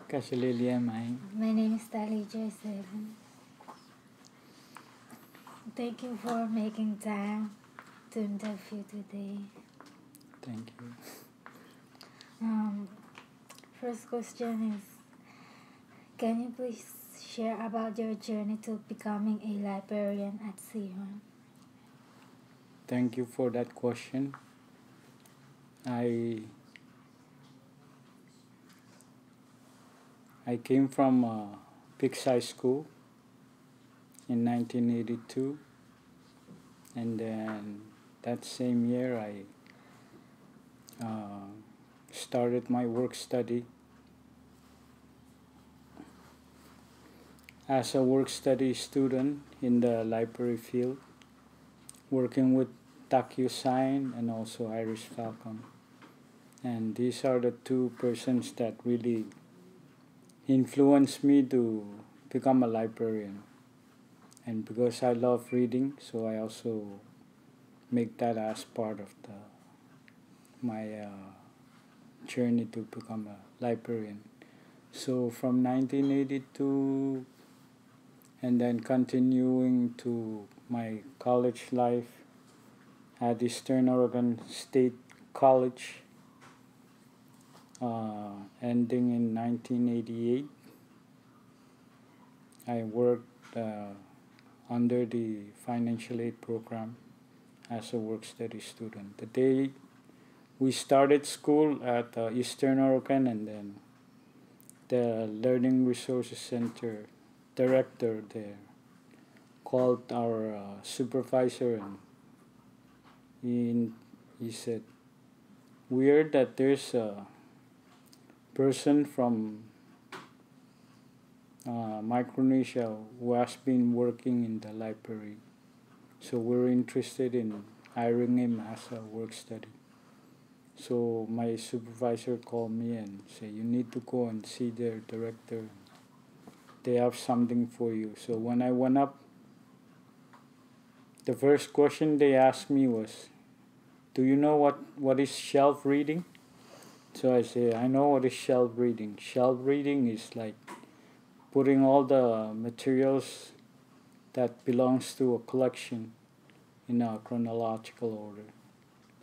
Kasih My name is Dalihter, 7. Thank you for making time to interview today. Thank you. First question is, can you please share about your journey to becoming a librarian at Sehpin? Thank you for that question. I came from Pix High School in 1982, and then that same year I started my work study as a work study student in the library field, working with DocuSign and also Irish Falcon. And these are the two persons that really influenced me to become a librarian. And because I love reading, so I also make that as part of my journey to become a librarian. So from 1982 and then continuing to my college life at Eastern Oregon State College, ending in 1988. I worked under the financial aid program as a work study student. The day we started school at Eastern Oregon, and then the Learning Resources Center director there called our supervisor, and he said, "Weird that there's a person from Micronesia who has been working in the library, so we're interested in hiring him as a work study." So my supervisor called me and said, "You need to go and see their director. They have something for you." So when I went up, the first question they asked me was, "Do you know what is shelf reading?" So I say, "I know what is shelf reading. Shelf reading is like putting all the materials that belongs to a collection in a chronological order.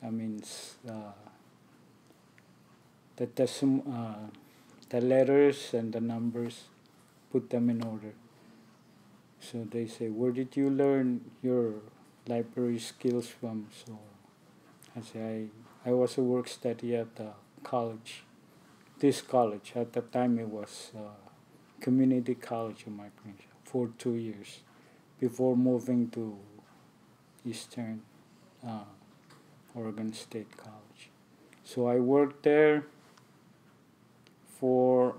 That means the letters and the numbers, put them in order." So they say, "Where did you learn your library skills from?" So I say, I was a work study at the college. This college, at the time it was Community College of Micronesia for 2 years before moving to Eastern Oregon State College. So I worked there for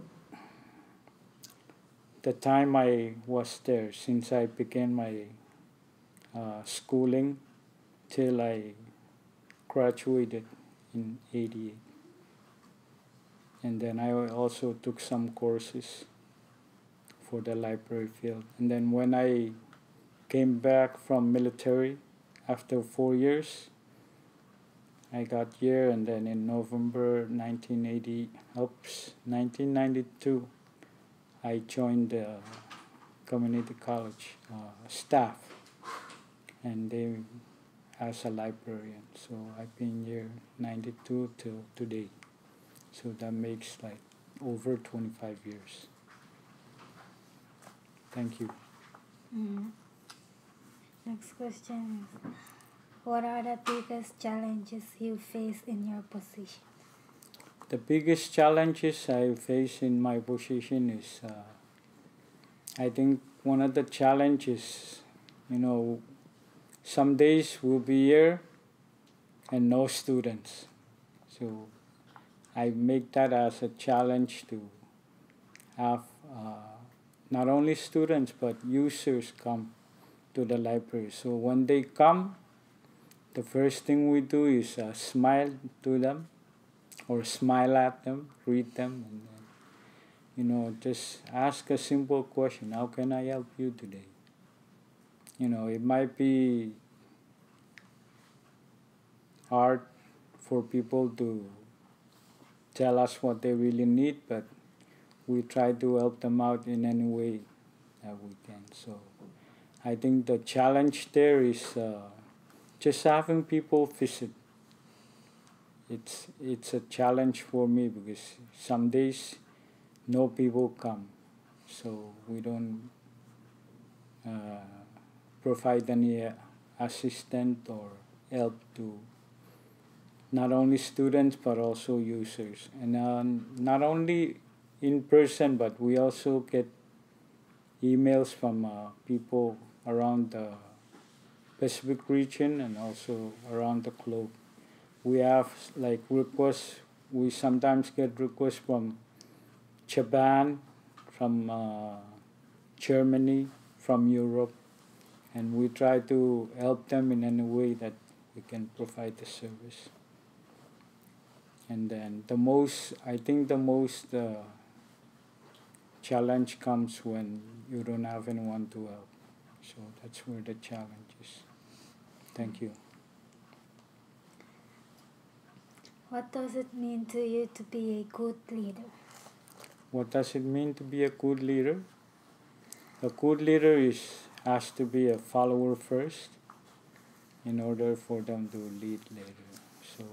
the time I was there, since I began my schooling till I graduated in 88. And then I also took some courses for the library field. And then when I came back from military after 4 years, I got here, and then in November 1992, I joined the community college staff, and they as a librarian. So I've been here 92 till today. So that makes like over 25 years. Thank you. Next question is, what are the biggest challenges you face in your position? The biggest challenges I face in my position is, I think one of the challenges, some days we'll be here and no students. So I make that as a challenge to have not only students but users come to the library. So when they come, the first thing we do is smile to them, or smile at them, greet them, and then, just ask a simple question: "How can I help you today?" It might be hard for people to tell us what they really need, but we try to help them out in any way that we can. So I think the challenge there is just having people visit. It's a challenge for me because some days no people come, so we don't provide any assistance or help to not only students but also users. And not only in person, but we also get emails from people around the Pacific region and also around the globe. We have like requests, we sometimes get requests from Japan, from Germany, from Europe, and we try to help them in any way that we can provide the service. And then I think the most challenge comes when you don't have anyone to help. So that's where the challenge is. Thank you. What does it mean to you to be a good leader? What does it mean to be a good leader? A good leader has to be a follower first in order for them to lead later. So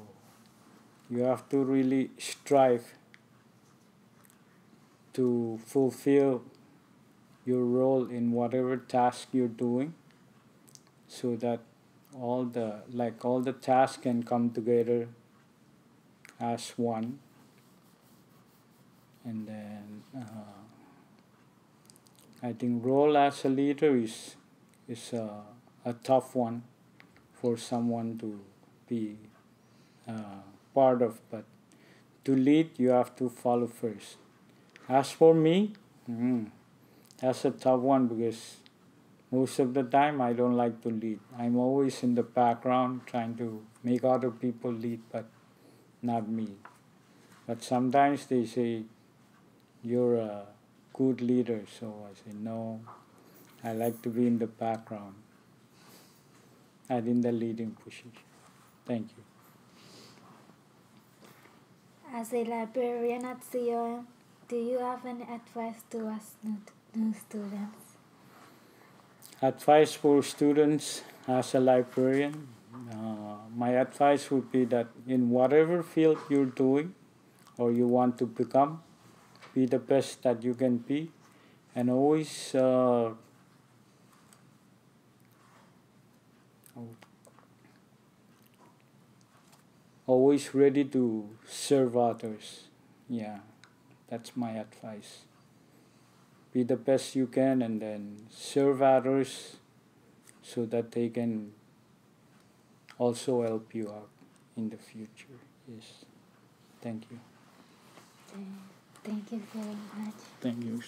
you have to really strive to fulfill your role in whatever task you're doing, so that all the tasks can come together as one. And then I think role as a leader is a tough one for someone to be part of, but to lead you have to follow first. As for me, that's a tough one because most of the time I don't like to lead. I'm always in the background trying to make other people lead, but not me. But sometimes they say, you're a good leader, so I say, no, I like to be in the background and in the leading position. Thank you. As a librarian at COM, do you have any advice to us new students? Advice for students as a librarian, my advice would be that in whatever field you're doing or you want to become, be the best that you can be, and always always ready to serve others. Yeah, that's my advice. Be the best you can and then serve others so that they can also help you out in the future. Yes. Thank you. Thank you very much. Thank you.